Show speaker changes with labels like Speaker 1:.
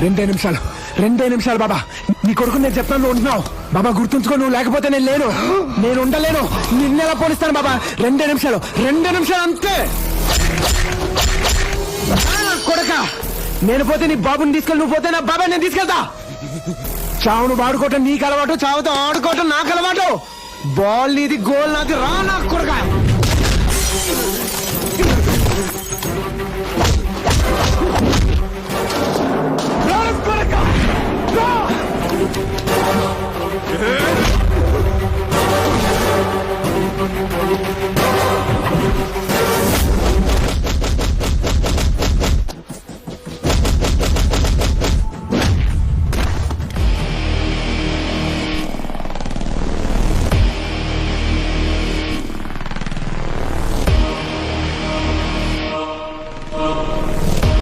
Speaker 1: రెండే నిమిషాలు బాబా. నీ కొడుకు నేను చెప్తాను, నువ్వు ఉంటున్నావు బాబా. గుర్తుంచుకో, నువ్వు లేకపోతే నేను ఉండలేను. నిన్నెలా పోలిస్తాను బాబా? రెండే నిమిషాలు అంతే. కొడక, నేను పోతే నీ బాబుని తీసుకెళ్ళి, నువ్వు పోతే నా బాబాయ్ నేను తీసుకెళ్తా. చావును వాడుకోవటం నీకు అలవాటు, చావుతో ఆడుకోవటం నాకు అలవాటు. బాల్ నీది, గోల్ నాది. రా నా కొడక.